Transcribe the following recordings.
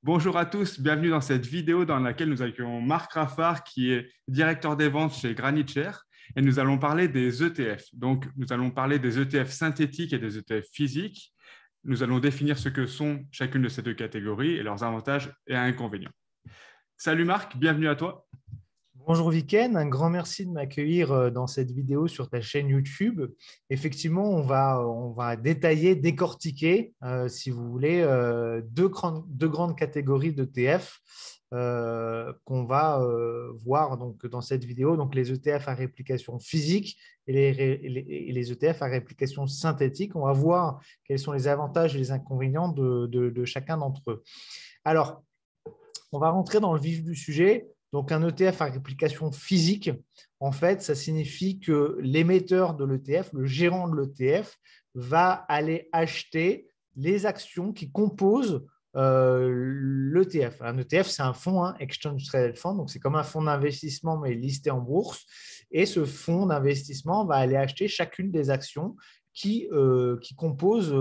Bonjour à tous, bienvenue dans cette vidéo dans laquelle nous accueillons Marc Raffard qui est directeur des ventes chez GraniteShare et nous allons parler des ETF. Donc, nous allons parler des ETF synthétiques et des ETF physiques. Nous allons définir ce que sont chacune de ces deux catégories et leurs avantages et inconvénients. Salut Marc, bienvenue à toi. Bonjour Viken, un grand merci de m'accueillir dans cette vidéo sur ta chaîne YouTube. Effectivement, on va détailler, décortiquer, si vous voulez, deux grandes catégories d'ETF qu'on va voir donc, dans cette vidéo. Donc, les ETF à réplication physique et les ETF à réplication synthétique. On va voir quels sont les avantages et les inconvénients de chacun d'entre eux. Alors, on va rentrer dans le vif du sujet. Donc, un ETF à réplication physique, en fait, ça signifie que l'émetteur de l'ETF, le gérant de l'ETF, va aller acheter les actions qui composent l'ETF. Un ETF, c'est un fonds, Exchange Traded Fund, donc c'est comme un fonds d'investissement, mais listé en bourse. Et ce fonds d'investissement va aller acheter chacune des actions qui composent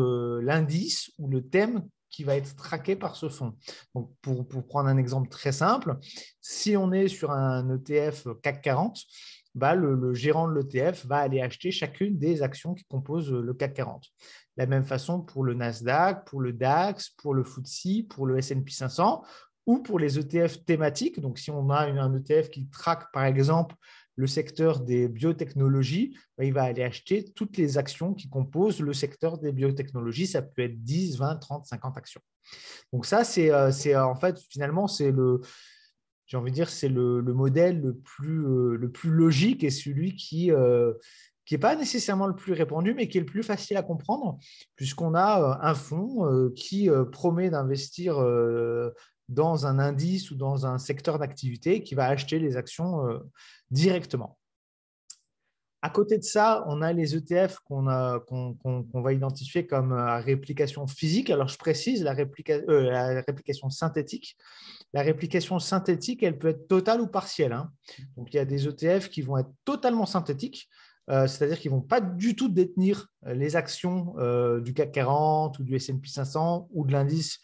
l'indice ou le thème qui va être traqué par ce fonds. Donc, pour prendre un exemple très simple, si on est sur un ETF CAC 40, le gérant de l'ETF va aller acheter chacune des actions qui composent le CAC 40. De la même façon pour le Nasdaq, pour le DAX, pour le FTSE, pour le S&P 500 ou pour les ETF thématiques. Donc, si on a un ETF qui traque, par exemple, le secteur des biotechnologies, il va aller acheter toutes les actions qui composent le secteur des biotechnologies. Ça peut être 10, 20, 30, 50 actions. Donc ça, c'est en fait, finalement, c'est j'ai envie de dire, c'est le modèle le plus logique et celui qui n'est pas nécessairement le plus répandu, mais qui est le plus facile à comprendre, puisqu'on a un fonds qui promet d'investir dans un indice ou dans un secteur d'activité qui va acheter les actions directement. À côté de ça, on a les ETF qu'on va identifier comme réplication physique. Alors, je précise la réplication synthétique. La réplication synthétique, elle peut être totale ou partielle. Donc, il y a des ETF qui vont être totalement synthétiques, c'est-à-dire qu'ils ne vont pas du tout détenir les actions du CAC 40 ou du S&P 500 ou de l'indice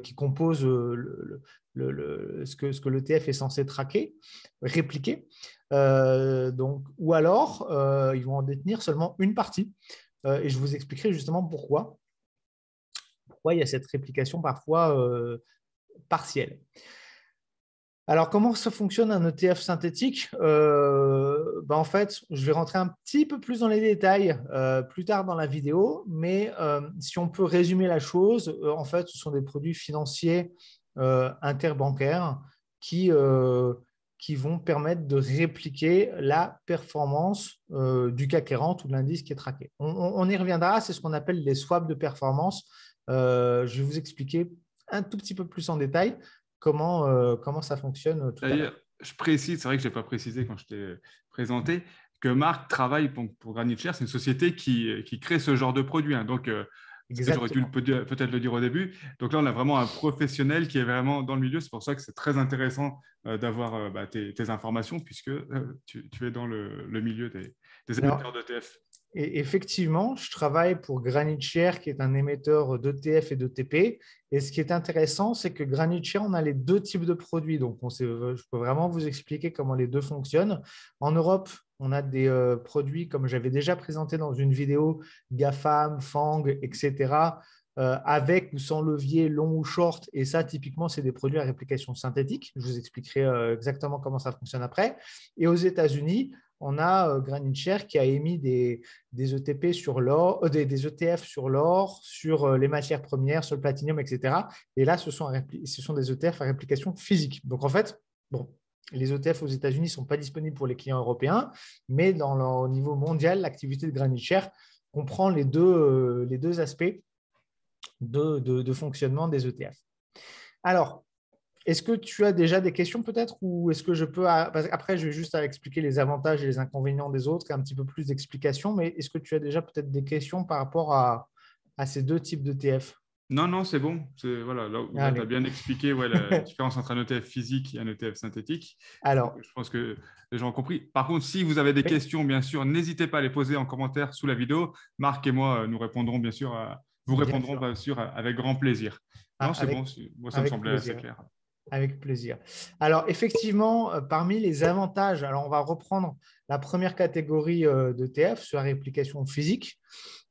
qui compose ce que l'ETF est censé traquer, répliquer. Ou alors, ils vont en détenir seulement une partie. Et je vous expliquerai justement pourquoi il y a cette réplication parfois partielle. Alors, comment ça fonctionne un ETF synthétique? En fait, je vais rentrer un petit peu plus dans les détails plus tard dans la vidéo, mais si on peut résumer la chose, en fait, ce sont des produits financiers interbancaires qui vont permettre de répliquer la performance du CAC 40 ou de l'indice qui est traqué. On y reviendra, c'est ce qu'on appelle les swaps de performance. Je vais vous expliquer un tout petit peu plus en détail comment ça fonctionne tout à l'heure. D'ailleurs, je précise, c'est vrai que je n'ai pas précisé quand je t'ai présenté, que Marc travaille pour GraniteShare, c'est une société qui crée ce genre de produit. Donc, j'aurais dû peut-être le dire au début. Donc là, on a vraiment un professionnel qui est vraiment dans le milieu. C'est pour ça que c'est très intéressant d'avoir tes informations puisque tu es dans le milieu des émetteurs d'ETF. Et effectivement, je travaille pour GraniteShare, qui est un émetteur d'ETF et d'ETP. Et ce qui est intéressant, c'est que GraniteShare, on a les deux types de produits. Donc, je peux vraiment vous expliquer comment les deux fonctionnent. En Europe, on a des produits, comme j'avais déjà présenté dans une vidéo, GAFAM, FANG, etc., avec ou sans levier, long ou short. Et ça, typiquement, c'est des produits à réplication synthétique. Je vous expliquerai exactement comment ça fonctionne après. Et aux États-Unis, on a GraniteShare qui a émis des ETP sur l'or, des ETF sur l'or, sur les matières premières, sur le platinium, etc. Et là, ce sont des ETF à réplication physique. Donc, en fait, les ETF aux États-Unis ne sont pas disponibles pour les clients européens, mais au niveau mondial, l'activité de GraniteShare comprend les deux aspects de fonctionnement des ETF. Alors, est-ce que tu as déjà des questions peut-être ou est-ce que je peux… Après, je vais juste expliquer les avantages et les inconvénients des autres et un petit peu plus d'explications, mais est-ce que tu as déjà peut-être des questions par rapport à ces deux types d'ETF? Non, c'est bon. Voilà, là tu as bien expliqué la différence entre un ETF physique et un ETF synthétique. Alors, je pense que les gens ont compris. Par contre, si vous avez des questions, bien sûr, n'hésitez pas à les poser en commentaire sous la vidéo. Marc et moi, nous répondrons bien sûr, vous répondrons bien sûr avec grand plaisir. Non, c'est bon. Moi, ça me semblait assez clair. Avec plaisir. Alors, effectivement, parmi les avantages, alors on va reprendre la première catégorie d'ETF sur la réplication physique.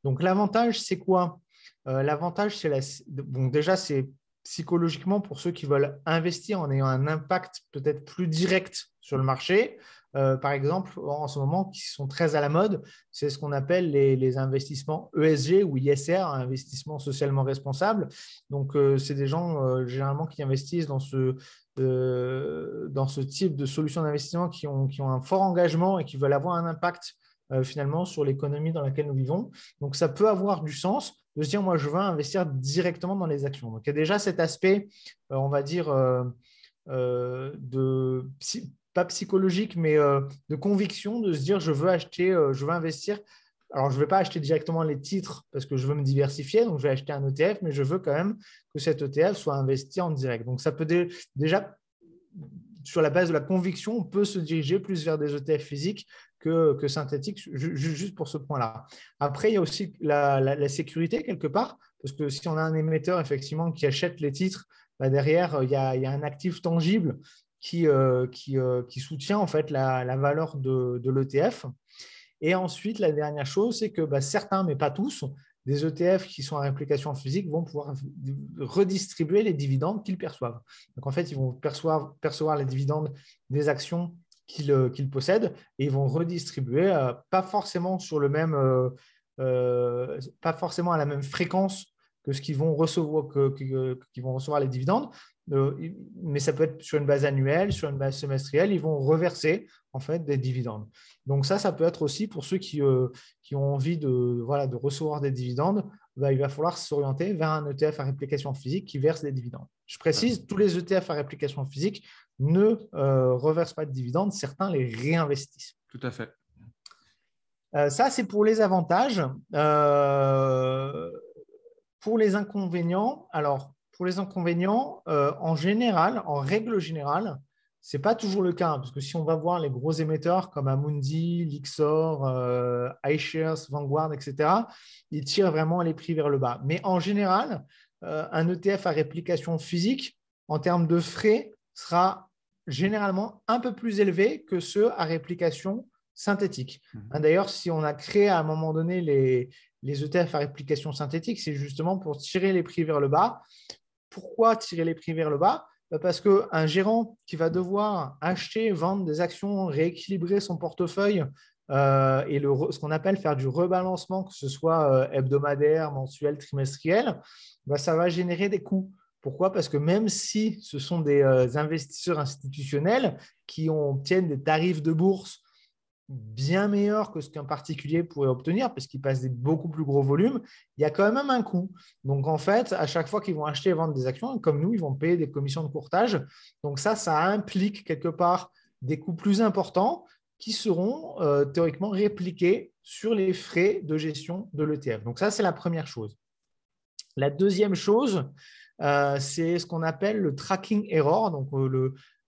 Donc, l'avantage, c'est quoi? L'avantage, bon, déjà, c'est psychologiquement pour ceux qui veulent investir en ayant un impact peut-être plus direct sur le marché. Par exemple, en ce moment, qui sont très à la mode, c'est ce qu'on appelle les investissements ESG ou ISR, investissement socialement responsable. Donc, c'est des gens généralement qui investissent dans ce type de solutions d'investissement qui ont un fort engagement et qui veulent avoir un impact finalement sur l'économie dans laquelle nous vivons. Donc, ça peut avoir du sens de se dire, moi, je veux investir directement dans les actions. Donc, il y a déjà cet aspect, on va dire, pas psychologique, mais de conviction, de se dire, je veux acheter, je veux investir. Alors, je ne vais pas acheter directement les titres parce que je veux me diversifier, donc je vais acheter un ETF, mais je veux quand même que cet ETF soit investi en direct. Donc, ça peut déjà, sur la base de la conviction, on peut se diriger plus vers des ETF physiques que synthétiques, juste pour ce point-là. Après, il y a aussi la sécurité quelque part, parce que si on a un émetteur effectivement qui achète les titres, derrière, il y a un actif tangible qui soutient en fait la valeur de l'ETF. Et ensuite, la dernière chose, c'est que certains, mais pas tous, des ETF qui sont à réplication physique vont pouvoir redistribuer les dividendes qu'ils perçoivent. Donc, en fait, ils vont percevoir les dividendes des actions qu'ils possèdent et ils vont redistribuer, pas forcément pas forcément à la même fréquence que ce qu'ils vont recevoir les dividendes, mais ça peut être sur une base annuelle, sur une base semestrielle, ils vont reverser en fait des dividendes. Donc ça peut être aussi pour ceux qui ont envie de recevoir des dividendes, il va falloir s'orienter vers un ETF à réplication physique qui verse des dividendes. Je précise, tous les ETF à réplication physique ne reversent pas de dividendes, certains les réinvestissent. Tout à fait. Ça, c'est pour les avantages. Pour les inconvénients, en général, en règle générale, ce n'est pas toujours le cas, parce que si on va voir les gros émetteurs comme Amundi, Lyxor, iShares, Vanguard, etc., ils tirent vraiment les prix vers le bas. Mais en général, un ETF à réplication physique, en termes de frais, sera généralement un peu plus élevé que ceux à réplication synthétique. D'ailleurs, si on a créé à un moment donné les ETF à réplication synthétique, c'est justement pour tirer les prix vers le bas. Pourquoi tirer les prix vers le bas? Parce qu'un gérant qui va devoir acheter, vendre des actions, rééquilibrer son portefeuille et ce qu'on appelle faire du rebalancement, que ce soit hebdomadaire, mensuel, trimestriel, ça va générer des coûts. Pourquoi? Parce que même si ce sont des investisseurs institutionnels qui obtiennent des tarifs de bourse bien meilleur que ce qu'un particulier pourrait obtenir parce qu'il passe des beaucoup plus gros volumes, il y a quand même un coût. Donc, en fait, à chaque fois qu'ils vont acheter et vendre des actions, comme nous, ils vont payer des commissions de courtage. Donc, ça implique quelque part des coûts plus importants qui seront théoriquement répliqués sur les frais de gestion de l'ETF. Donc, ça, c'est la première chose. La deuxième chose, c'est ce qu'on appelle le tracking error. Donc,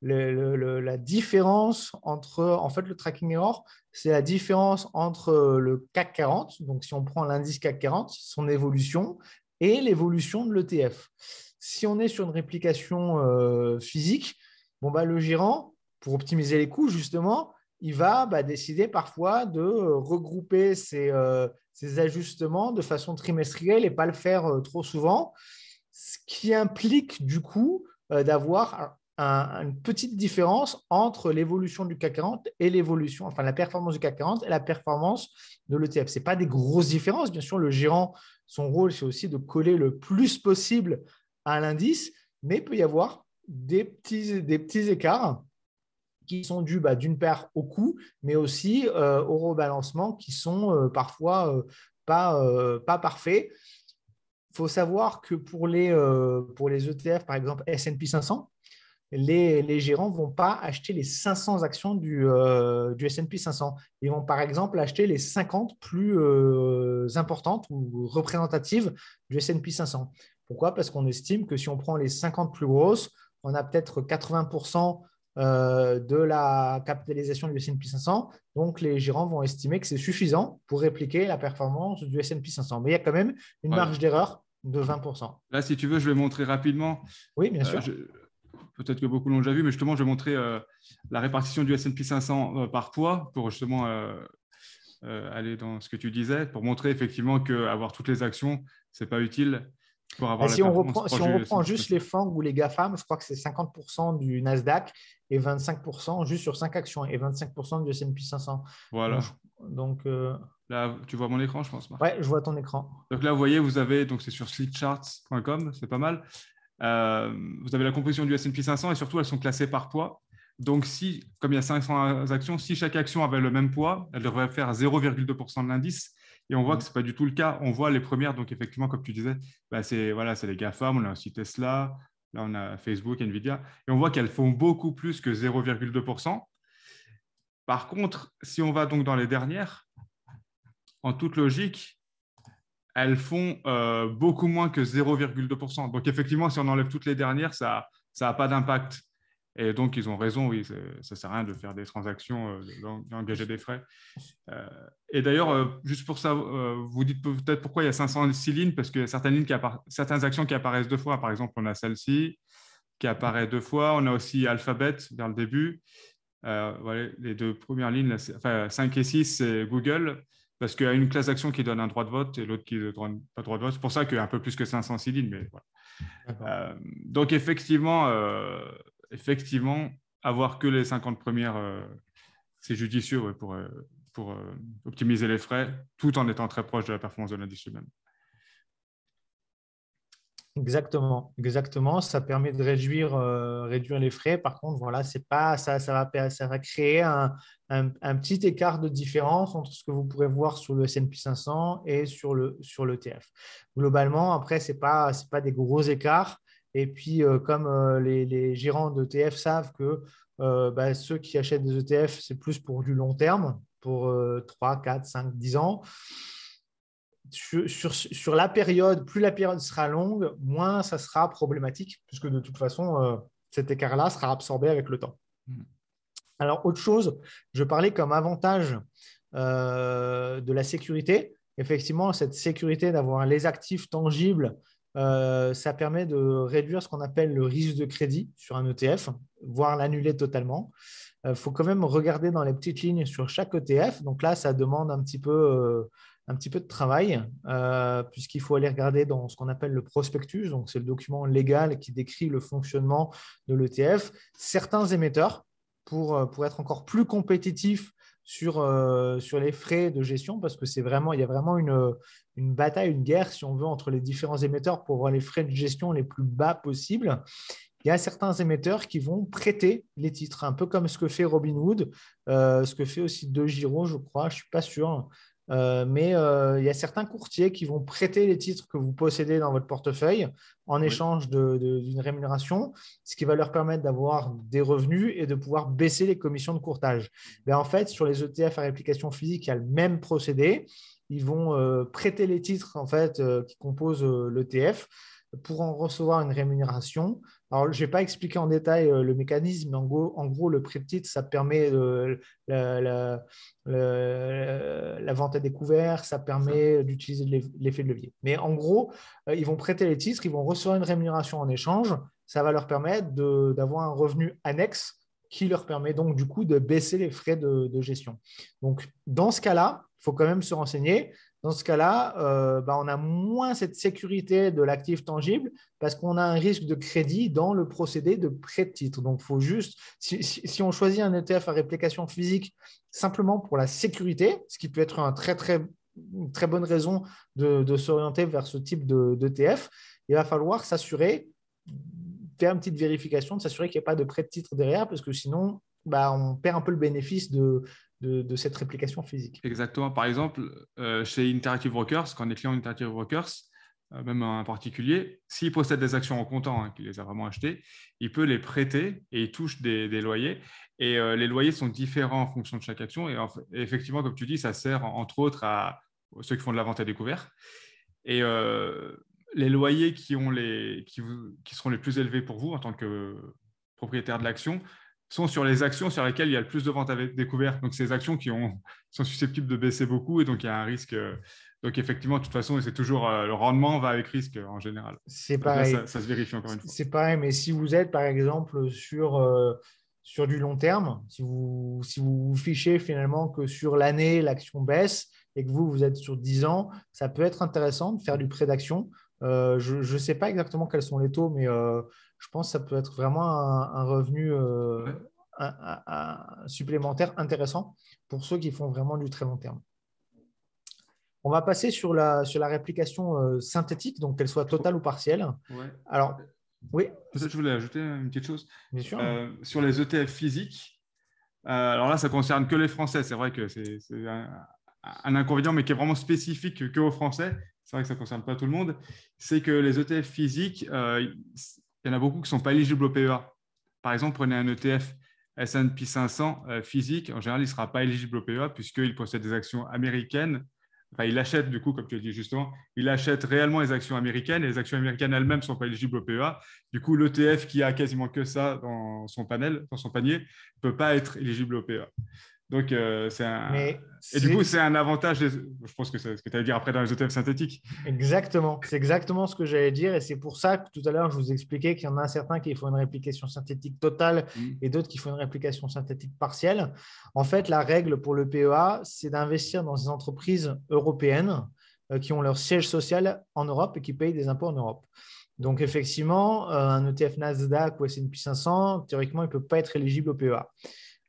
la différence entre, en fait, le tracking error, c'est la différence entre le CAC 40, donc si on prend l'indice CAC 40, son évolution, et l'évolution de l'ETF. Si on est sur une réplication physique, le gérant, pour optimiser les coûts, justement, il va décider parfois de regrouper ces ajustements de façon trimestrielle et pas le faire trop souvent, ce qui implique du coup d'avoir une petite différence entre l'évolution du CAC 40 et la performance du CAC 40 et la performance de l'ETF. Ce n'est pas des grosses différences. Bien sûr, le gérant, son rôle, c'est aussi de coller le plus possible à l'indice, mais il peut y avoir des petits écarts qui sont dus d'une part au coût, mais aussi au rebalancement qui sont parfois pas parfaits. Il faut savoir que pour les ETF, par exemple S&P 500, les gérants ne vont pas acheter les 500 actions du S&P 500. Ils vont par exemple acheter les 50 plus importantes ou représentatives du S&P 500. Pourquoi? Parce qu'on estime que si on prend les 50 plus grosses, on a peut-être 80% de la capitalisation du S&P 500. Donc, les gérants vont estimer que c'est suffisant pour répliquer la performance du S&P 500. Mais il y a quand même une marge d'erreur de 20%. Là, si tu veux, je vais montrer rapidement. Oui, bien sûr. Peut-être que beaucoup l'ont déjà vu, mais justement, je vais montrer la répartition du S&P 500 par poids pour justement aller dans ce que tu disais, pour montrer effectivement qu'avoir toutes les actions, ce n'est pas utile pour avoir la performance Si proche on du reprend S&P juste 500. les FANG ou les GAFAM, je crois que c'est 50% du Nasdaq et 25% juste sur 5 actions et 25% du S&P 500. Voilà. Donc Là, tu vois mon écran, je pense, Marc. ouais, je vois ton écran. Donc là, vous voyez, vous avez, donc c'est sur sleepcharts.com, c'est pas mal. Vous avez la composition du S&P 500 et surtout, elles sont classées par poids. Donc, si, comme il y a 500 actions, si chaque action avait le même poids, elle devrait faire 0,2% de l'indice. Et on voit que ce n'est pas du tout le cas. On voit les premières, donc effectivement, comme tu disais, c'est les GAFAM, on a aussi Tesla, là on a Facebook, Nvidia, et on voit qu'elles font beaucoup plus que 0,2%. Par contre, si on va donc dans les dernières, en toute logique, elles font beaucoup moins que 0,2%. Donc effectivement, si on enlève toutes les dernières, ça n'a pas d'impact. Et donc, ils ont raison, oui, ça ne sert à rien de faire des transactions, d'engager des frais. Et d'ailleurs, juste pour ça, vous dites peut-être pourquoi il y a 506 lignes, parce qu'il y a certaines actions qui apparaissent deux fois. Par exemple, on a celle-ci qui apparaît deux fois. On a aussi Alphabet vers le début. Voilà, les deux premières lignes, là, 5 et 6, c'est Google, parce qu'il y a une classe d'actions qui donne un droit de vote et l'autre qui ne donne pas de droit de vote. C'est pour ça qu'il y a un peu plus que 506 lignes. Mais voilà. Donc, effectivement, avoir que les 50 premières, c'est judicieux pour optimiser les frais, tout en étant très proche de la performance de l'indice lui-même. Exactement, exactement. Ça permet de réduire les frais. Par contre, voilà, c'est pas, ça va créer un petit écart de différence entre ce que vous pourrez voir sur le S&P 500 et sur l'ETF. Globalement, après, c'est pas des gros écarts. Et puis, comme les gérants d'ETF savent que ceux qui achètent des ETF, c'est plus pour du long terme, pour 3, 4, 5, 10 ans. Sur la période, plus la période sera longue, moins ça sera problématique, puisque de toute façon, cet écart-là sera absorbé avec le temps. Alors, autre chose, je parlais comme avantage de la sécurité. Effectivement, cette sécurité d'avoir les actifs tangibles, ça permet de réduire ce qu'on appelle le risque de crédit sur un ETF, voire l'annuler totalement. Il faut quand même regarder dans les petites lignes sur chaque ETF. Donc là, ça demande un petit peu de travail, puisqu'il faut aller regarder dans ce qu'on appelle le prospectus. Donc, c'est le document légal qui décrit le fonctionnement de l'ETF. Certains émetteurs, pour être encore plus compétitifs sur les frais de gestion, parce que il y a vraiment une bataille, une guerre, si on veut, entre les différents émetteurs pour avoir les frais de gestion les plus bas possibles. Il y a certains émetteurs qui vont prêter les titres, un peu comme ce que fait Robinhood, ce que fait aussi DeGiro, je crois, je ne suis pas sûr. Mais il y a certains courtiers qui vont prêter les titres que vous possédez dans votre portefeuille en échange d'une rémunération, ce qui va leur permettre d'avoir des revenus et de pouvoir baisser les commissions de courtage. Mais en fait, sur les ETF à réplication physique, il y a le même procédé. Ils vont prêter les titres en fait, qui composent l'ETF pour en recevoir une rémunération. Alors, je ne vais pas expliquer en détail le mécanisme, mais en gros, le prêt de titre, ça permet la vente à découvert, ça permet d'utiliser l'effet de levier. Mais en gros, ils vont prêter les titres, ils vont recevoir une rémunération en échange, ça va leur permettre d'avoir un revenu annexe qui leur permet donc du coup de baisser les frais de gestion. Donc, dans ce cas-là, il faut quand même se renseigner. Dans ce cas-là, on a moins cette sécurité de l'actif tangible parce qu'on a un risque de crédit dans le procédé de prêt de titre. Donc, il faut juste, si on choisit un ETF à réplication physique simplement pour la sécurité, ce qui peut être une très bonne raison de s'orienter vers ce type d'ETF, il va falloir s'assurer, faire une petite vérification, de s'assurer qu'il n'y a pas de prêt de titre derrière parce que sinon, on perd un peu le bénéfice de cette réplication physique. Exactement. Par exemple, chez Interactive Brokers, quand on est client Interactive Brokers, même un particulier, s'il possède des actions en comptant, qu'il les a vraiment achetées, il peut les prêter et il touche des loyers. Et les loyers sont différents en fonction de chaque action. Et effectivement, comme tu dis, ça sert entre autres à ceux qui font de la vente à découvert. Et les loyers qui seront les plus élevés pour vous en tant que propriétaire de l'action, sont sur les actions sur lesquelles il y a le plus de ventes avec découvert. Donc, ces actions qui sont susceptibles de baisser beaucoup et donc il y a un risque. Donc, effectivement, de toute façon, c'est toujours le rendement va avec risque en général. C'est Donc là, pareil. ça se vérifie encore une fois. C'est pareil, mais si vous êtes, par exemple, sur du long terme, si vous vous fichez finalement que sur l'année, l'action baisse et que vous êtes sur 10 ans, ça peut être intéressant de faire du prêt d'action. Je ne sais pas exactement quels sont les taux, mais je pense que ça peut être vraiment un revenu Ouais. supplémentaire intéressant pour ceux qui font vraiment du très long terme. On va passer sur la réplication synthétique, donc qu'elle soit totale ou partielle. Ouais. Alors, oui, Peut-être je voulais ajouter une petite chose. bien sûr. Sur les ETF physiques, alors là, ça concerne que les Français. C'est vrai que c'est un inconvénient, mais qui est vraiment spécifique que aux Français. C'est vrai que ça ne concerne pas tout le monde. C'est que les ETF physiques, il y en a beaucoup qui ne sont pas éligibles au PEA. Par exemple, prenez un ETF S&P 500 physique. En général, il ne sera pas éligible au PEA puisqu'il possède des actions américaines. Enfin, il achète, du coup, comme tu as dit justement, il achète réellement les actions américaines et les actions américaines elles-mêmes ne sont pas éligibles au PEA. Du coup, l'ETF qui a quasiment que ça dans son panel, dans son panier, ne peut pas être éligible au PEA. Donc, et du coup, c'est un avantage, je pense que c'est ce que tu allais dire après dans les ETF synthétiques. Exactement, c'est exactement ce que j'allais dire et c'est pour ça que tout à l'heure, je vous expliquais qu'il y en a certains qui font une réplication synthétique totale et d'autres qui font une réplication synthétique partielle. En fait, la règle pour le PEA, c'est d'investir dans des entreprises européennes qui ont leur siège social en Europe et qui payent des impôts en Europe. Donc, effectivement, un ETF Nasdaq ou S&P 500, théoriquement, il ne peut pas être éligible au PEA.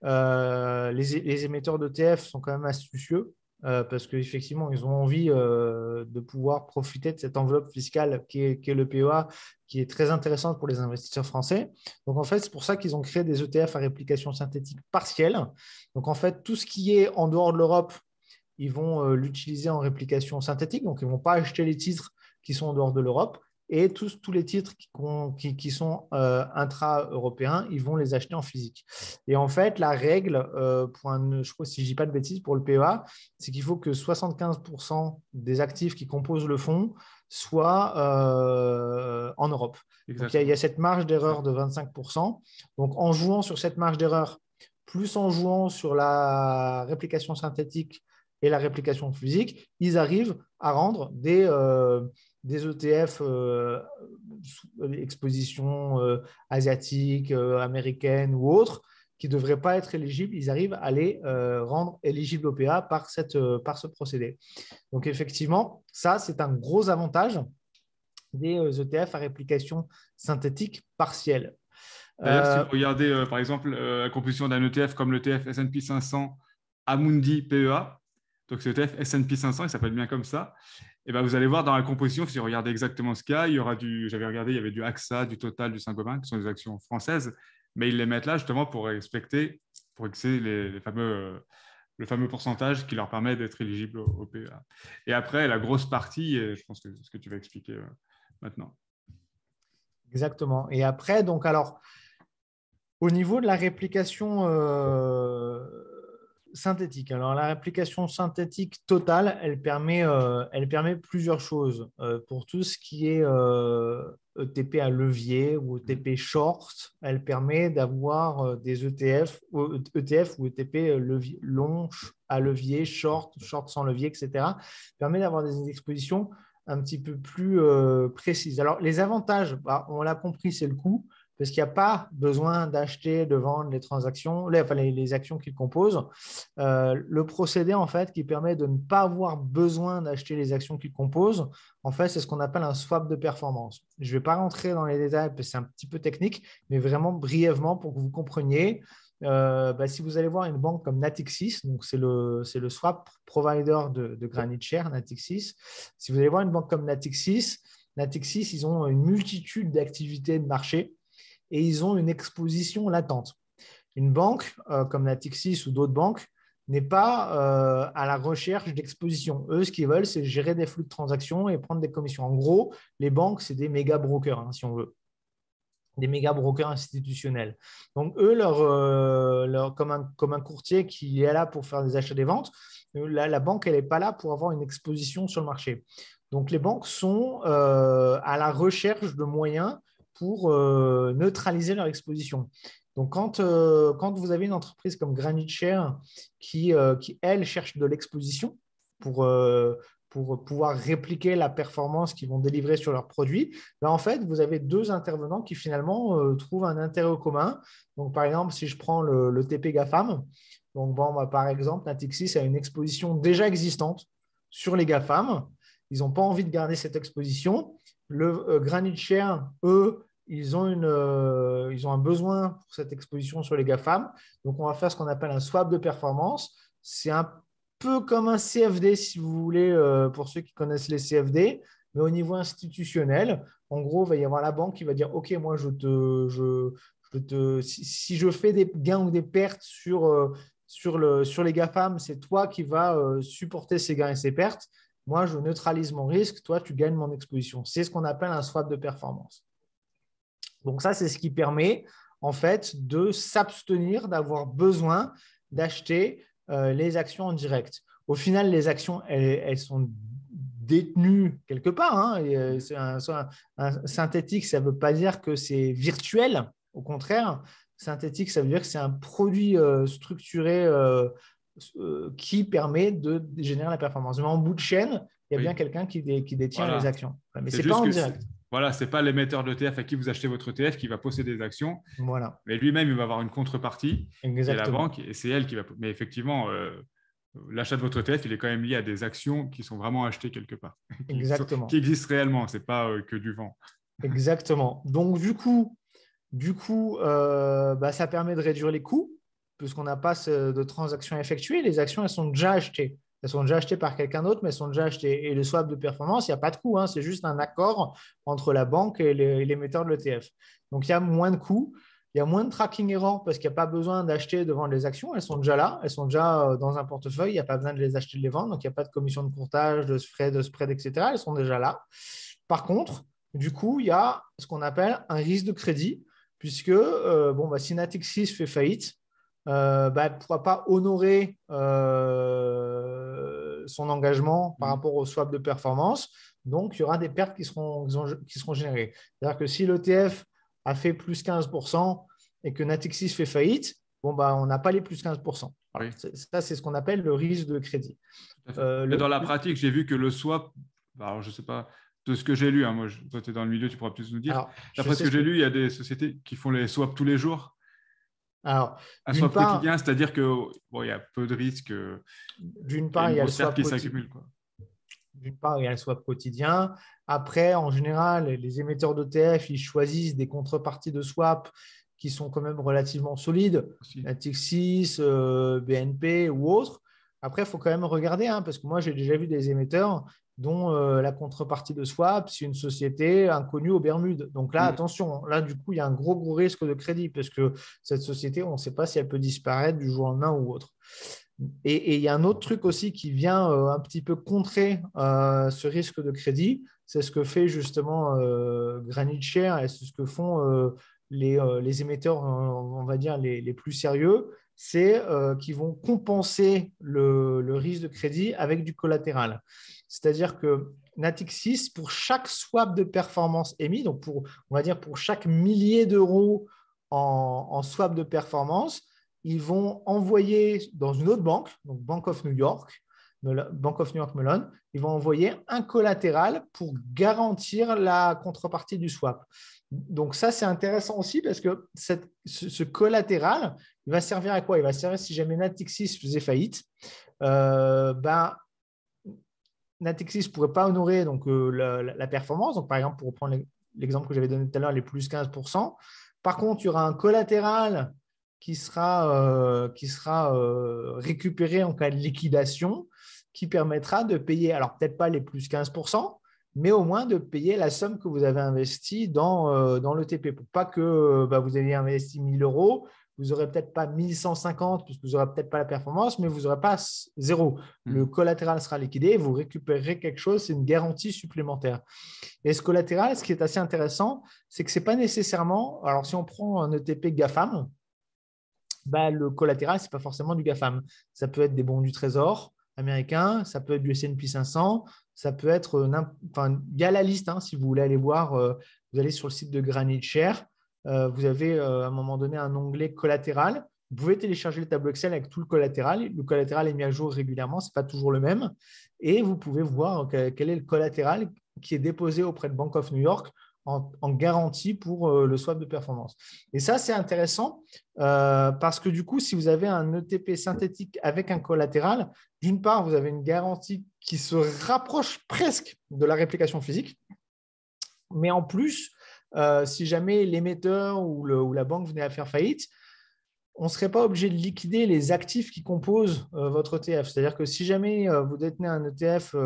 Les émetteurs d'ETF sont quand même astucieux parce qu'effectivement, ils ont envie de pouvoir profiter de cette enveloppe fiscale qui est le PEA, qui est très intéressante pour les investisseurs français. Donc, en fait, c'est pour ça qu'ils ont créé des ETF à réplication synthétique partielle. Donc, en fait, tout ce qui est en dehors de l'Europe, ils vont l'utiliser en réplication synthétique. Donc, ils ne vont pas acheter les titres qui sont en dehors de l'Europe. Et tous les titres qui sont intra-européens, ils vont les acheter en physique. Et en fait, la règle, je crois, si je ne dis pas de bêtises, pour le PEA, c'est qu'il faut que 75% des actifs qui composent le fonds soient en Europe. Donc, il y a cette marge d'erreur de 25%. Donc, en jouant sur cette marge d'erreur, plus en jouant sur la réplication synthétique et la réplication physique, ils arrivent à rendre des ETF exposition asiatique, américaine ou autre, qui ne devraient pas être éligibles, ils arrivent à les rendre éligibles au PA par ce procédé. Donc, effectivement, ça, c'est un gros avantage des ETF à réplication synthétique partielle. D'ailleurs, si vous regardez, par exemple, la composition d'un ETF comme l'ETF S&P 500 Amundi PEA, donc c'est l'ETF S&P 500, il s'appelle bien comme ça, et ben vous allez voir dans la composition, si vous regardez exactement ce qu'il y a, j'avais regardé, il y avait du AXA, du Total, du Saint-Gobain, qui sont des actions françaises, mais ils les mettent là justement pour excéder le fameux pourcentage qui leur permet d'être éligibles au PEA. Et après, la grosse partie, je pense que c'est ce que tu vas expliquer maintenant. Exactement. Et après, donc alors, au niveau de la réplication synthétique, alors la réplication synthétique totale, elle permet plusieurs choses. Pour tout ce qui est ETP à levier ou ETP short, elle permet d'avoir des ETF ou ETP long à levier, short sans levier, etc. Permet d'avoir des expositions un petit peu plus précises. Alors, les avantages, on l'a compris, c'est le coût, parce qu'il n'y a pas besoin d'acheter, de vendre les transactions, les actions qu'ils composent. Le procédé, en fait, qui permet de ne pas avoir besoin d'acheter les actions qu'ils composent, en fait, c'est ce qu'on appelle un swap de performance. Je ne vais pas rentrer dans les détails parce que c'est un petit peu technique, mais vraiment brièvement pour que vous compreniez. Si vous allez voir une banque comme Natixis, donc c'est le swap provider de GraniteShare, Natixis. Si vous allez voir une banque comme Natixis, ils ont une multitude d'activités de marché et ils ont une exposition latente. Une banque comme Natixis ou d'autres banques n'est pas à la recherche d'exposition. Eux, ce qu'ils veulent, c'est gérer des flux de transactions et prendre des commissions. En gros, les banques, c'est des méga brokers, si on veut. Des méga brokers institutionnels. Donc, eux, comme un courtier qui est là pour faire des achats et des ventes, la banque, elle n'est pas là pour avoir une exposition sur le marché. Donc, les banques sont à la recherche de moyens pour neutraliser leur exposition. Donc, quand vous avez une entreprise comme GraniteShare qui, elle, cherche de l'exposition pour pouvoir répliquer la performance qu'ils vont délivrer sur leurs produits, ben en fait, vous avez deux intervenants qui finalement trouvent un intérêt commun. Donc, par exemple, si je prends le TP GAFAM, donc, bon, bah, par exemple, Natixis a une exposition déjà existante sur les GAFAM. Ils n'ont pas envie de garder cette exposition. Le GraniteShare, eux, ils ont un besoin pour cette exposition sur les GAFAM. Donc, on va faire ce qu'on appelle un swap de performance. C'est un peu comme un CFD, si vous voulez, pour ceux qui connaissent les CFD, mais au niveau institutionnel. En gros, il va y avoir la banque qui va dire « Ok, moi, si je fais des gains ou des pertes sur les GAFAM, c'est toi qui vas supporter ces gains et ces pertes. Moi, je neutralise mon risque. Toi, tu gagnes mon exposition. » C'est ce qu'on appelle un swap de performance. Donc, ça, c'est ce qui permet en fait de s'abstenir d'avoir besoin d'acheter les actions en direct. Au final, les actions, elles sont détenues quelque part. Hein. Un synthétique, ça ne veut pas dire que c'est virtuel. Au contraire, synthétique, ça veut dire que c'est un produit structuré qui permet de générer la performance. Mais en bout de chaîne, il y a bien quelqu'un qui détient les actions. Mais ce n'est pas en direct. Voilà, ce n'est pas l'émetteur d'ETF à qui vous achetez votre ETF qui va posséder des actions. Voilà. Mais lui-même, il va avoir une contrepartie. Exactement. Et la banque, et c'est elle qui va. Mais effectivement, l'achat de votre ETF, il est quand même lié à des actions qui sont vraiment achetées quelque part. Exactement. Qui existent réellement. Ce n'est pas que du vent. Exactement. Donc, du coup ça permet de réduire les coûts puisqu'on n'a pas de transactions effectuées. Les actions, elles sont déjà achetées. Elles sont déjà achetées par quelqu'un d'autre, mais elles sont déjà achetées. Et le swap de performance, il n'y a pas de coût. Hein. C'est juste un accord entre la banque et l'émetteur de l'ETF. Donc, il y a moins de coûts. Il y a moins de tracking error parce qu'il n'y a pas besoin d'acheter, de vendre les actions. Elles sont déjà là. Elles sont déjà dans un portefeuille. Il n'y a pas besoin de les acheter, de les vendre. Donc, il n'y a pas de commission de courtage, de spread, etc. Elles sont déjà là. Par contre, du coup, il y a ce qu'on appelle un risque de crédit puisque si Natixis fait faillite, elle ne pourra pas honorer son engagement par rapport au swap de performance. Donc, il y aura des pertes qui seront générées. C'est-à-dire que si l'ETF a fait plus 15% et que Natixis fait faillite, on n'a pas les plus 15%. Oui. Ça, c'est ce qu'on appelle le risque de crédit. Dans la pratique, j'ai vu que le swap, alors je ne sais pas, de ce que j'ai lu, hein, moi, toi, tu es dans le milieu, tu pourras plus nous dire. D'après ce que j'ai lu, il y a des sociétés qui font les swaps tous les jours. Alors, un swap quotidien, c'est-à-dire qu'il y a peu de risques. D'une part, il y a le swap qui s'accumule. D'une part, il y a le swap quotidien. Après, en général, les émetteurs d'ETF, ils choisissent des contreparties de swap qui sont quand même relativement solides, Natixis, BNP ou autres. Après, il faut quand même regarder, parce que moi, j'ai déjà vu des émetteurs dont la contrepartie de swap, c'est une société inconnue aux Bermudes. Donc là, attention, là, du coup, il y a un gros risque de crédit parce que cette société, on ne sait pas si elle peut disparaître du jour au lendemain ou autre. Et il y a un autre truc aussi qui vient un petit peu contrer ce risque de crédit, c'est ce que fait justement GraniteShare et c'est ce que font les émetteurs, on va dire, les plus sérieux, c'est qu'ils vont compenser le risque de crédit avec du collatéral. C'est-à-dire que Natixis, pour chaque swap de performance émis, donc on va dire pour chaque millier d'euros en swap de performance, ils vont envoyer dans une autre banque, donc Bank of New York Mellon, ils vont envoyer un collatéral pour garantir la contrepartie du swap. Donc ça, c'est intéressant aussi parce que ce collatéral, il va servir à quoi? Il va servir si jamais Natixis faisait faillite. Natixis ne pourrait pas honorer donc, la performance. Donc, par exemple, pour reprendre l'exemple que j'avais donné tout à l'heure, les plus 15%. Par contre, il y aura un collatéral qui sera récupéré en cas de liquidation qui permettra de payer, alors peut-être pas les plus 15%, mais au moins de payer la somme que vous avez investie dans l'ETP. Pour pas que vous ayez investi 1 000 euros, vous n'aurez peut-être pas 1 150 puisque vous n'aurez peut-être pas la performance, mais vous n'aurez pas zéro. Le collatéral sera liquidé et vous récupérerez quelque chose, c'est une garantie supplémentaire. Et ce collatéral, ce qui est assez intéressant, c'est que ce n'est pas nécessairement… Alors, si on prend un ETP GAFAM, le collatéral, ce n'est pas forcément du GAFAM. Ça peut être des bons du Trésor, américain, ça peut être du S&P 500, ça peut être, il y a la liste, hein, si vous voulez aller voir, vous allez sur le site de GraniteShare, vous avez à un moment donné un onglet collatéral. Vous pouvez télécharger le tableau Excel avec tout le collatéral. Le collatéral est mis à jour régulièrement, ce n'est pas toujours le même. Et vous pouvez voir quel est le collatéral qui est déposé auprès de Bank of New York en garantie pour le swap de performance. Et ça, c'est intéressant parce que du coup, si vous avez un ETP synthétique avec un collatéral, d'une part, vous avez une garantie qui se rapproche presque de la réplication physique. Mais en plus, si jamais l'émetteur ou la banque venait à faire faillite, on ne serait pas obligé de liquider les actifs qui composent votre ETF. C'est-à-dire que si jamais vous détenez un ETF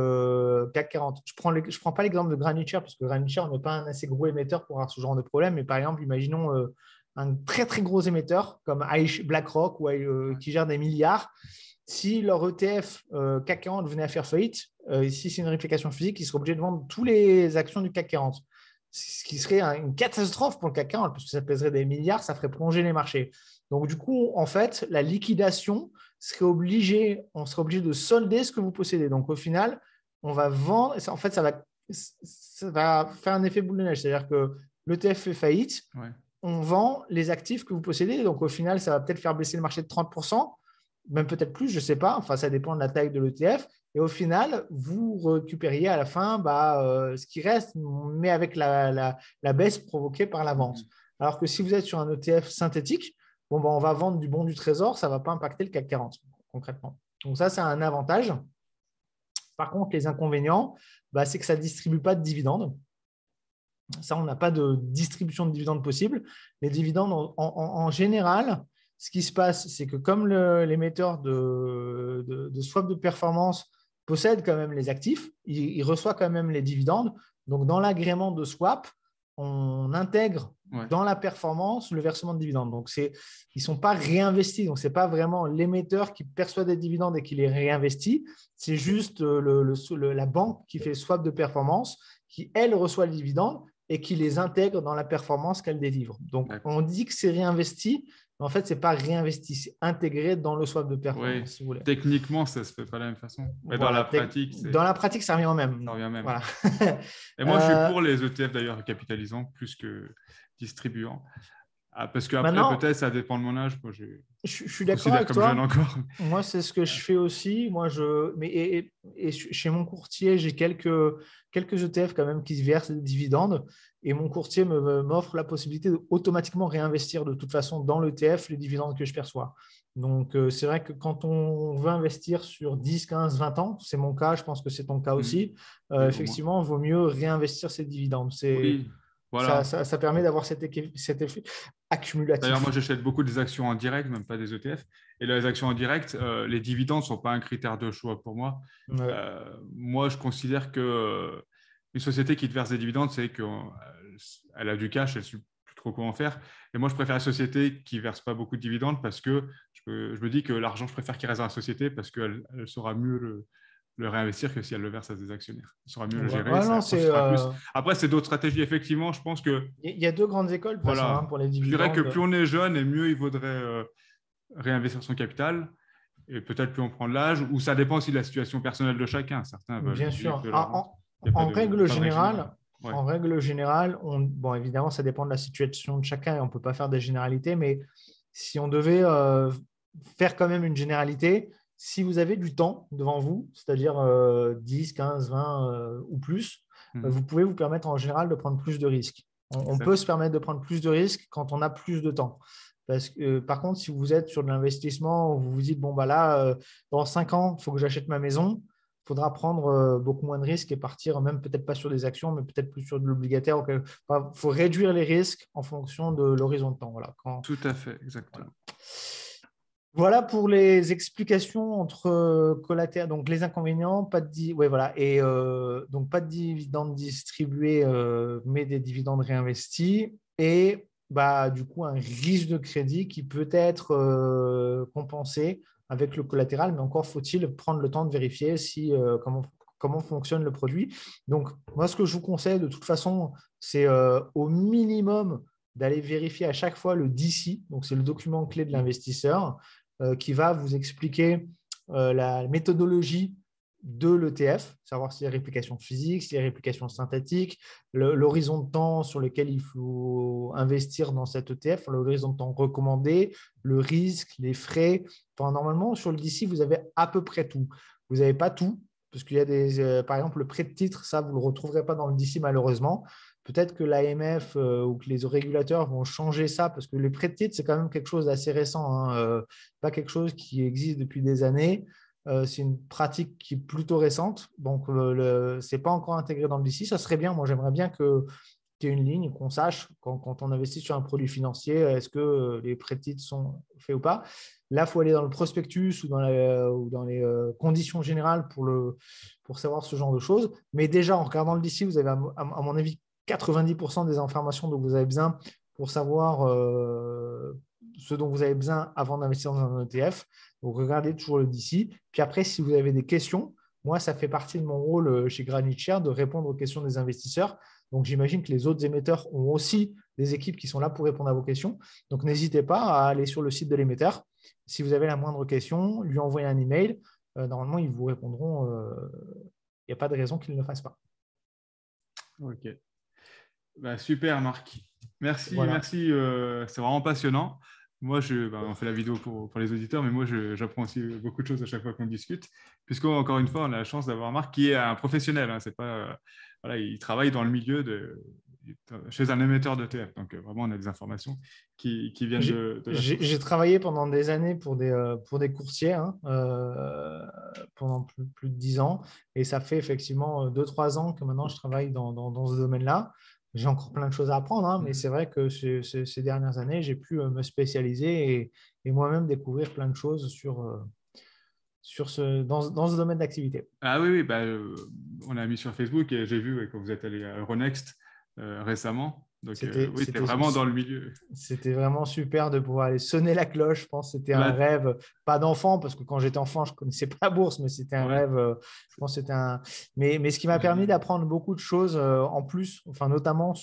CAC 40, je ne prends pas l'exemple de GraniteShare parce que GraniteShare n'est pas un assez gros émetteur pour avoir ce genre de problème, mais par exemple, imaginons un très très gros émetteur comme BlackRock qui gère des milliards. Si leur ETF CAC 40 venait à faire faillite, si c'est une réplication physique, ils seraient obligés de vendre toutes les actions du CAC 40. Ce qui serait une catastrophe pour le CAC 40 parce que ça pèserait des milliards, ça ferait plonger les marchés. Donc, du coup, en fait, la liquidation on serait obligé de solder ce que vous possédez. Donc, au final, on va vendre. En fait, ça va faire un effet boule de neige. C'est-à-dire que l'ETF fait faillite, on vend les actifs que vous possédez. Donc, au final, ça va peut-être faire baisser le marché de 30%, même peut-être plus, je ne sais pas. Enfin, ça dépend de la taille de l'ETF. Et au final, vous récupériez à la fin ce qui reste, mais avec la baisse provoquée par la vente. Alors que si vous êtes sur un ETF synthétique, on va vendre du bon du trésor, ça ne va pas impacter le CAC 40 concrètement. Donc ça, c'est un avantage. Par contre, les inconvénients, c'est que ça ne distribue pas de dividendes. Ça, on n'a pas de distribution de dividendes possible. Les dividendes, en général, ce qui se passe, c'est que comme l'émetteur de swap de performance possède quand même les actifs, il reçoit quand même les dividendes. Donc, dans l'agrément de swap, on intègre dans la performance le versement de dividendes. Donc, ils ne sont pas réinvestis. Donc, ce n'est pas vraiment l'émetteur qui perçoit des dividendes et qui les réinvestit. C'est juste la banque qui fait swap de performance, qui, elle, reçoit les dividendes et qui les intègre dans la performance qu'elle délivre. Donc, on dit que c'est réinvesti, mais en fait, ce n'est pas réinvesti, c'est intégré dans le swap de performance. Si vous voulez. Techniquement, ça ne se fait pas de la même façon. Mais voilà, dans la pratique, ça revient au même. Ça revient même. Voilà. Et moi, je suis pour les ETF d'ailleurs capitalisants plus que distribuants. Parce qu'après, peut-être, ça dépend de mon âge. Moi, je suis d'accord avec toi. Jeune encore. Moi, c'est ce que je fais aussi. Moi, et chez mon courtier, j'ai quelques ETF quand même qui se versent des dividendes. Et mon courtier m'offre la possibilité d'automatiquement réinvestir de toute façon dans l'ETF les dividendes que je perçois. Donc, c'est vrai que quand on veut investir sur 10, 15, 20 ans, c'est mon cas, je pense que c'est ton cas aussi, effectivement, il vaut mieux réinvestir ces dividendes. Voilà. Ça permet d'avoir cet effet accumulatif. D'ailleurs, moi, j'achète beaucoup des actions en direct, même pas des ETF. Et les actions en direct, les dividendes ne sont pas un critère de choix pour moi. Moi, je considère que une société qui te verse des dividendes, c'est qu'elle a du cash, elle ne sait plus trop comment faire. Et moi, je préfère une société qui ne verse pas beaucoup de dividendes parce que je me dis que l'argent, je préfère qu'il reste dans la société parce qu'elle saura mieux le réinvestir que si elle le verse à des actionnaires. Elle saura mieux le gérer. Après, c'est d'autres stratégies. Effectivement, je pense que… Il y a deux grandes écoles de toute façon, pour les dividendes. Je dirais que plus on est jeune et mieux il vaudrait réinvestir son capital. Et peut-être plus on prend de l'âge, ou ça dépend aussi de la situation personnelle de chacun. Certains veulent… Bien sûr. En règle générale, évidemment, ça dépend de la situation de chacun et on ne peut pas faire des généralités, mais si on devait faire quand même une généralité, si vous avez du temps devant vous, c'est-à-dire 10, 15, 20 ou plus, vous pouvez vous permettre en général de prendre plus de risques. On peut se permettre de prendre plus de risques quand on a plus de temps. Parce que, par contre, si vous êtes sur de l'investissement, vous vous dites, dans 5 ans, il faut que j'achète ma maison, il faudra prendre beaucoup moins de risques et partir, même peut-être pas sur des actions, mais peut-être plus sur de l'obligataire. Il faut réduire les risques en fonction de l'horizon de temps. Voilà. Tout à fait, exactement. Voilà pour les explications entre collatéraux, donc les inconvénients, pas de pas de dividendes distribués, mais des dividendes réinvestis et du coup un risque de crédit qui peut être compensé avec le collatéral, mais encore faut-il prendre le temps de vérifier comment fonctionne le produit. Donc moi, ce que je vous conseille de toute façon, c'est au minimum d'aller vérifier à chaque fois le DC, donc c'est le document clé de l'investisseur, qui va vous expliquer la méthodologie de l'ETF, savoir s'il y a réplication physique, s'il y a réplication synthétique, l'horizon de temps sur lequel il faut investir dans cet ETF, l'horizon de temps recommandé, le risque, les frais. Enfin, normalement, sur le DC, vous avez à peu près tout. Vous n'avez pas tout, parce qu'il y a par exemple, le prêt de titre, ça, vous ne le retrouverez pas dans le DC malheureusement. Peut-être que l'AMF ou que les régulateurs vont changer ça, parce que les prêts de titre, c'est quand même quelque chose d'assez récent, hein, pas quelque chose qui existe depuis des années. C'est une pratique qui est plutôt récente, donc ce n'est pas encore intégré dans le DC. Ça serait bien, moi j'aimerais bien qu'il y ait une ligne, qu'on sache quand on investit sur un produit financier, est-ce que les prêts de titres sont faits ou pas. Là, il faut aller dans le prospectus ou dans les conditions générales pour savoir ce genre de choses. Mais déjà, en regardant le DC, vous avez à mon avis 90% des informations dont vous avez besoin pour savoir ce dont vous avez besoin avant d'investir dans un ETF. Donc, regardez toujours le DC. Puis après, si vous avez des questions, moi, ça fait partie de mon rôle chez Granite Share de répondre aux questions des investisseurs. Donc, j'imagine que les autres émetteurs ont aussi des équipes qui sont là pour répondre à vos questions. Donc, n'hésitez pas à aller sur le site de l'émetteur. Si vous avez la moindre question, lui envoyer un email. Normalement, ils vous répondront. Il n'y a pas de raison qu'ils ne le fassent pas. Ok. Super, Marc. Merci, Voilà. merci. C'est vraiment passionnant. Moi, on fait la vidéo pour les auditeurs, mais moi, j'apprends aussi beaucoup de choses à chaque fois qu'on discute, puisqu'encore une fois, on a la chance d'avoir Marc qui est un professionnel. Hein, c'est pas, voilà, il travaille dans le milieu chez un émetteur d'ETF. Donc, vraiment, on a des informations qui viennent de la source. J'ai travaillé pendant des années pour des courtiers, hein, pendant plus de 10 ans. Et ça fait effectivement 2-3 ans que maintenant, je travaille dans ce domaine-là. J'ai encore plein de choses à apprendre, hein, mais c'est vrai que ces dernières années, j'ai pu me spécialiser et moi-même découvrir plein de choses dans ce domaine d'activité. Ah oui, on a mis sur Facebook et j'ai vu que vous êtes allé à Euronext récemment. Donc, oui, c'était vraiment dans le milieu. C'était vraiment super de pouvoir aller sonner la cloche. Je pense que c'était un rêve, pas d'enfant, parce que quand j'étais enfant, je ne connaissais pas la bourse, mais c'était un rêve. Je pense que c'était un. Mais ce qui m'a permis d'apprendre beaucoup de choses en plus, enfin, notamment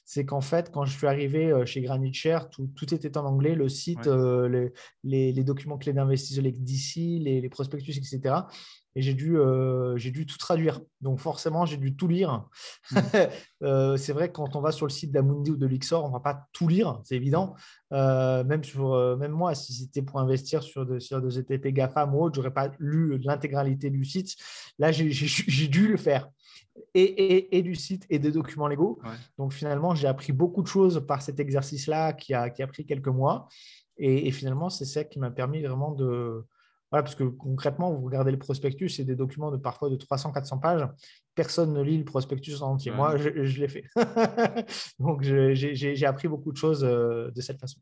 c'est qu'en fait, quand je suis arrivé chez Granite Share, tout était en anglais, le site, les documents clés d'investissement, les DC, les prospectus, etc. Et j'ai dû tout traduire. Donc, forcément, j'ai dû tout lire. C'est vrai que quand on va sur le site d'Amundi ou de Lyxor, on ne va pas tout lire, c'est évident. Même moi, si c'était pour investir sur des ETP GAFAM ou autre, je n'aurais pas lu l'intégralité du site. Là, j'ai dû le faire. Et du site et des documents légaux. Ouais. Donc, finalement, j'ai appris beaucoup de choses par cet exercice-là qui a pris quelques mois. Et finalement, c'est ça qui m'a permis vraiment de… Voilà, parce que concrètement, vous regardez le prospectus, c'est des documents parfois de 300-400 pages. Personne ne lit le prospectus en entier. Ouais. Moi, je l'ai fait. Donc, j'ai appris beaucoup de choses de cette façon.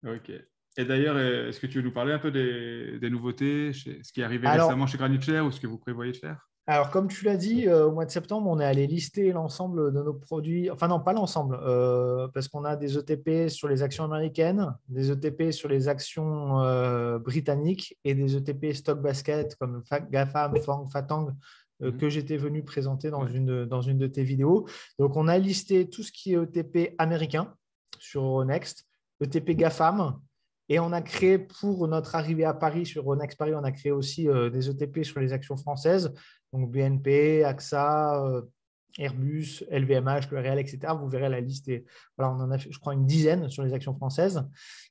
OK. Et d'ailleurs, est-ce que tu veux nous parler un peu des nouveautés, ce qui est arrivé récemment chez Granite Share ou ce que vous prévoyez de faire? Alors, comme tu l'as dit, au mois de septembre, on est allé lister l'ensemble de nos produits. Enfin, non, pas l'ensemble, parce qu'on a des ETP sur les actions américaines, des ETP sur les actions britanniques et des ETP stock basket comme GAFAM, FANG, FATANG, que j'étais venu présenter dans une de tes vidéos. Donc, on a listé tout ce qui est ETP américain sur Euronext, ETP GAFAM. Et on a créé, pour notre arrivée à Paris, sur Euronext Paris, on a créé aussi des ETP sur les actions françaises, donc BNP, AXA, Airbus, LVMH, Le Réal, etc. Vous verrez la liste. Et voilà, on en a fait, je crois, une dizaine sur les actions françaises.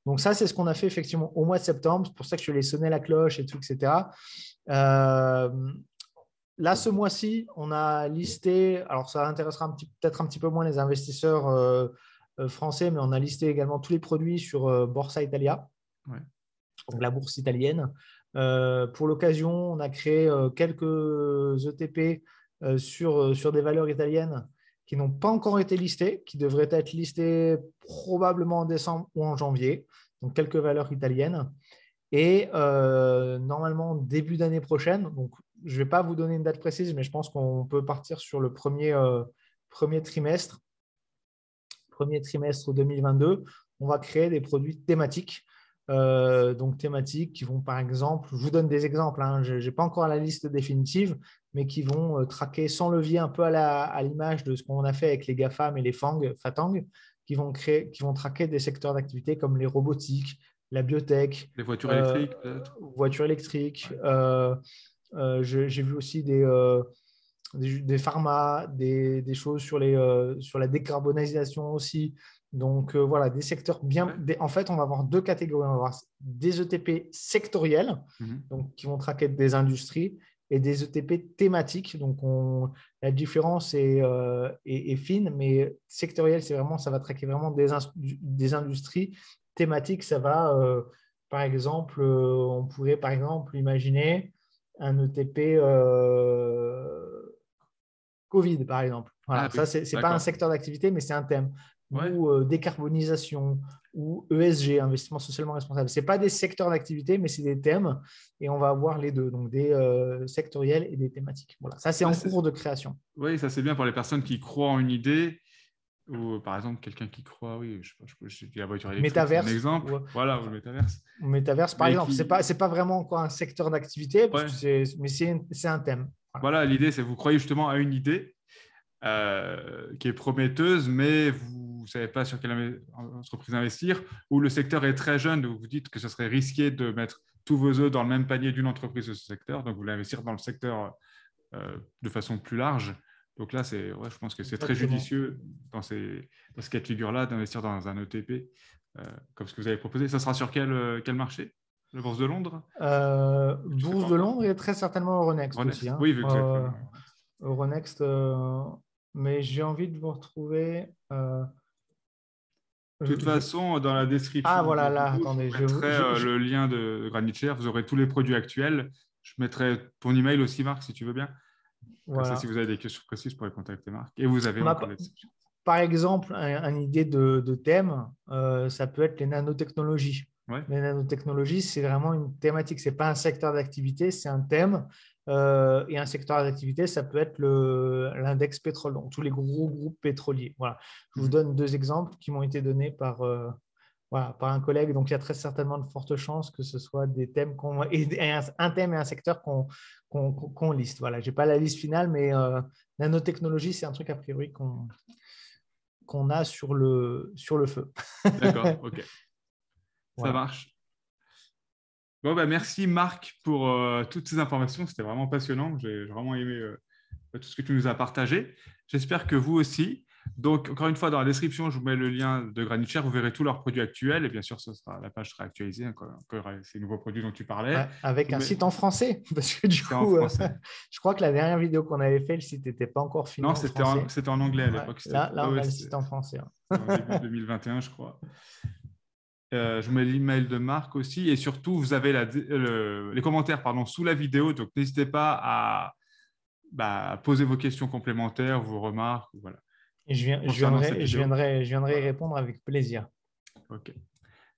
Donc ça, c'est ce qu'on a fait effectivement au mois de septembre. C'est pour ça que je l'ai sonné la cloche et tout, etc. Là, ce mois-ci, on a listé, alors ça intéressera peut-être un petit peu moins les investisseurs français, mais on a listé également tous les produits sur Borsa Italia, donc la bourse italienne. Pour l'occasion, on a créé quelques ETP sur des valeurs italiennes qui n'ont pas encore été listées, qui devraient être listées probablement en décembre ou en janvier, donc quelques valeurs italiennes. Et normalement, début d'année prochaine, donc je ne vais pas vous donner une date précise, mais je pense qu'on peut partir sur le premier trimestre 2022, on va créer des produits thématiques. Donc thématiques qui vont, par exemple, je vous donne des exemples, hein, je n'ai pas encore la liste définitive, mais qui vont traquer sans levier un peu à l'image de ce qu'on a fait avec les GAFAM et les FATANG, qui vont traquer des secteurs d'activité comme les robotiques, la biotech, Les voitures électriques, peut-être. voitures électriques. Ouais. J'ai vu aussi des pharma, des choses sur la décarbonisation aussi. Donc, voilà, des secteurs bien. Ouais. En fait, on va avoir deux catégories. On va avoir des ETP sectoriels, donc, qui vont traquer des industries, et des ETP thématiques. Donc, la différence est fine, mais sectoriel, ça va traquer vraiment des industries. Thématiques, ça va, par exemple, on pourrait, par exemple, imaginer un ETP Covid, par exemple. Ah Voilà, oui, ça, ce n'est pas un d'accord. secteur d'activité, mais c'est un thème. Ouais. Ou décarbonisation, ou ESG, investissement socialement responsable. Ce n'est pas des secteurs d'activité, mais c'est des thèmes. Et on va avoir les deux, donc des sectoriels et des thématiques. Voilà, ça, c'est Ouais, en cours de création. oui, ça c'est bien pour les personnes qui croient en une idée. Ou par exemple, quelqu'un qui croit, oui, je dis la voiture électrique, c'est un Métaverse, exemple. Voilà, ou le métaverse. métaverse, par Mais exemple, ce qui. n'est pas vraiment encore un secteur d'activité, Ouais. mais c'est un thème. Voilà. Voilà, l'idée, c'est que vous croyez justement à une idée qui est prometteuse, mais vous ne savez pas sur quelle entreprise investir, ou le secteur est très jeune, donc vous dites que ce serait risqué de mettre tous vos œufs dans le même panier d'une entreprise de ce secteur, donc vous voulez investir dans le secteur de façon plus large. Donc là, je pense que c'est très Exactement. judicieux dans ce cas de figure-là d'investir dans un ETP, comme ce que vous avez proposé. Ça sera sur quel marché? La Bourse de Londres? Tu ne sais Bourse pas de encore? Londres et très certainement Euronext aussi. Euronext? Hein. Oui, vu que vous êtes présent. Euronext, mais j'ai envie de vous retrouver. De toute façon, dans la Ah, description de voilà, la là, vidéo, je attendez. vous mettrai le lien de GraniteShare. Vous aurez tous les produits actuels. Je mettrai ton email aussi, Marc, si tu veux bien. Comme ça, si Voilà. vous avez des questions précises, vous pourrez contacter Marc. Et vous avez On a, encore la description. par exemple, une idée de thème, ça peut être les nanotechnologies. Ouais. Les nanotechnologies, c'est vraiment une thématique. Ce n'est pas un secteur d'activité, c'est un thème. Et un secteur d'activité, ça peut être l'index pétrole, donc tous les gros groupes pétroliers. Voilà. Je vous donne deux exemples qui m'ont été donnés par un collègue. Donc, il y a très certainement de fortes chances que ce soit des thèmes un thème et un secteur qu'on liste. Voilà. Je n'ai pas la liste finale, mais nanotechnologie, c'est un truc a priori qu'on a sur le feu. D'accord, ok. Ça Voilà. marche. Bon, bah, merci Marc pour toutes ces informations. C'était vraiment passionnant. J'ai vraiment aimé tout ce que tu nous as partagé. J'espère que vous aussi. Donc, encore une fois, dans la description, je vous mets le lien de GraniteShare. Vous verrez tous leurs produits actuels. Et bien sûr, la page sera actualisée. Encore ces nouveaux produits dont tu parlais. Ouais, avec un site en français. Parce que du C'est en coup, français. je crois que la dernière vidéo qu'on avait fait, le site n'était pas encore fini Non, en français. c'était en anglais à Ouais, l'époque. là, on Ouais, a le site en français. Hein. c'était en début 2021, je crois. Je vous mets l'email de Marc aussi. Et surtout, vous avez les commentaires sous la vidéo. Donc, n'hésitez pas à poser vos questions complémentaires, vos remarques. Voilà, Et concernant cette vidéo. je viendrai y répondre avec plaisir. OK.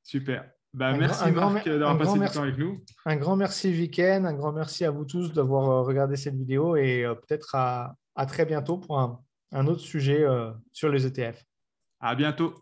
Super. Bah, Un merci Marc d'avoir passé du merci, temps avec nous. un grand merci Viken, un grand merci à vous tous d'avoir regardé cette vidéo et peut-être à très bientôt pour un autre sujet sur les ETF. À bientôt.